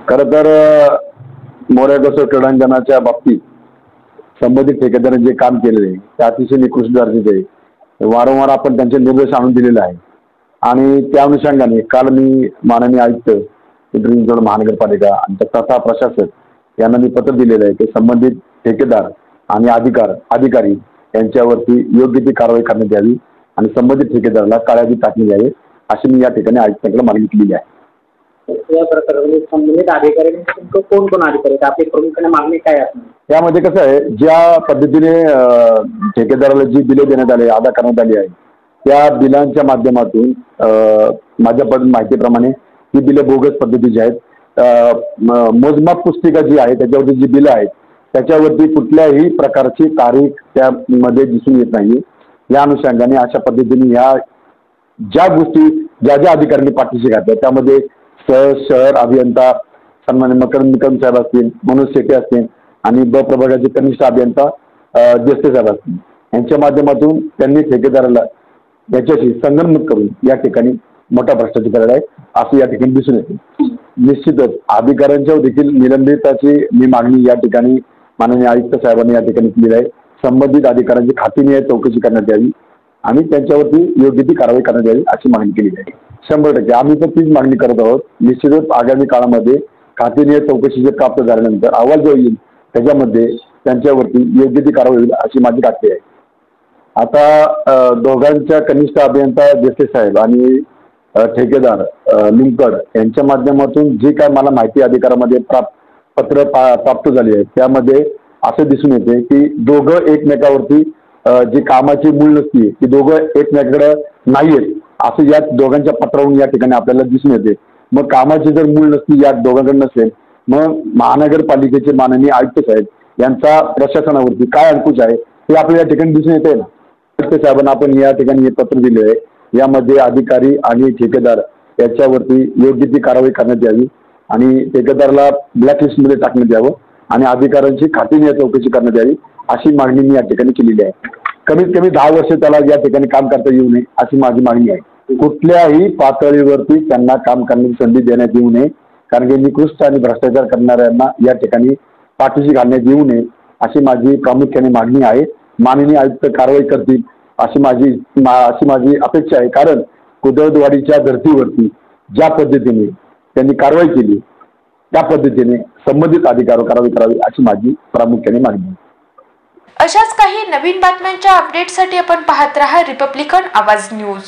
खरं तर मोऱ्या क्रीडांगणाच्या बाबतीत संबंधित ठेकेदारांनी जे काम केलेले आहे ते अतिशय निकृष्ट दर्जाचे आहे। वारंवार आपण त्यांचे निर्देश आणून दिलेले आहे आणि त्या अनुषंगाने काल मी माननीय आयुक्त पिंपरी चिंचवड महानगरपालिका आणि तथा प्रशासक यांना मी पत्र दिलेलं आहे की संबंधित ठेकेदार आणि अधिकारी यांच्यावरती योग्य ती कारवाई करण्यात यावी आणि संबंधित ठेकेदाराला काळ्या यादीत टाकण्यात यावे अशी मी या ठिकाणी आयुक्तांकडे मागणी केलेली आहे। या प्रकारे संबंधित अधिकारी कोण कोण अधिकारी आपली प्रमुखाने मागणी काय आहे? यामध्ये कसं आहे, ज्या पद्धतीने ठेकेदाराला जी बिले देण्यात आली अदा करण्यात आली आहे त्या बिलांच्या माध्यमातून माझ्या माहितीप्रमाणे ही बिले बोगस पद्धतीची आहेत। मोजमाप पुस्तिका जी आहे त्याच्यावरती जी बिलं आहेत त्याच्यावरती कुठल्याही प्रकारची तारीख त्यामध्ये दिसून येत नाही। या अनुषंगाने अशा पद्धतीने ह्या ज्या गोष्टी ज्या अधिकाऱ्यांनी पाठीशी घातल्या त्यामध्ये शहर अभियंता सन्मान्य मकरंद निकम साहेब असतील, मनोज शेट्टी असतील आणि ब प्रभागाचे कनिष्ठ अभियंता देस्ते साहेब असतील यांच्या माध्यमातून त्यांनी ठेकेदाराला याच्याशी संगनमत करून या ठिकाणी मोठा भ्रष्टाचार केलेला आहे असं या ठिकाणी दिसून येते। निश्चितच अधिकाऱ्यांच्या देखील निलंबिताची मी मागणी या ठिकाणी माननीय आयुक्त साहेबांनी या ठिकाणी केली आहे। संबंधित अधिकाऱ्यांची खातीनिहाय चौकशी करण्यात यावी आणि त्यांच्यावरती योग्य ती कारवाई करण्यात यावी अशी मागणी केली आहे। 100% आम्ही तर तीच मागणी करत आहोत। निश्चितच आगामी काळामध्ये खातीनिहाय चौकशी जे प्राप्त झाल्यानंतर अहवाल जो येईल त्याच्यामध्ये त्यांच्यावरती योग्य ती कारवाई होईल अशी माझी खात्री आहे। आता दोघांच्या कनिष्ठ अभियंता देस्ते साहेब आणि ठेकेदार लिंकड यांच्या माध्यमातून जे काय मला माहिती अधिकारामध्ये पत्र प्राप्त झाली आहे त्यामध्ये असं दिसून येते की दोघं एकमेकावरती जी कामाची मूळ नसती ती दोघं एकमेकाकडे नाहीयेत असं या दोघांच्या पत्रावरून या ठिकाणी आपल्याला दिसून येते। मग कामाची जर मूळ नसती या दोघांकडे नसेल मग महानगरपालिकेचे माननीय आयुक्त साहेब यांचा प्रशासनावरती काय अंकुश आहे हे आपल्याला या ठिकाणी दिसून येते ना। आयुक्त साहेबांना आपण या ठिकाणी हे पत्र दिले आहे, यामध्ये अधिकारी आणि ठेकेदार याच्यावरती योग्य ती कारवाई करण्यात यावी आणि ठेकेदाराला ब्लॅकलिस्टमध्ये टाकण्यात यावं आणि अधिकाऱ्यांची खातीनिहाय चौकशी करण्यात यावी अशी मागणी मी या ठिकाणी केलेली आहे। कमीत कमी 10 वर्ष त्याला या ठिकाणी काम करता येऊ नये अशी माझी मागणी आहे। कुठल्याही पातळीवरती त्यांना काम करण्याची संधी देण्यात येऊ नये कारण की निकृष्ट आणि भ्रष्टाचार करणाऱ्यांना या ठिकाणी पाठीशी घालण्यात येऊ नये अशी माझी प्रामुख्याने मागणी आहे। माननीय आयुक्त कारवाई करतील अशी माझी अपेक्षा आहे कारण कुदळवाडीच्या धर्तीवरती ज्या पद्धतीने त्यांनी कारवाई केली त्या पद्धतीने संबंधित अधिकाऱ्यावर कारवाई करावी अशी माझी प्रामुख्याने मागणी आहे। अशाच काही नवीन बातम्यांच्या अपडेटसाठी आपण पाहत रहा रिपब्लिकन आवाज न्यूज।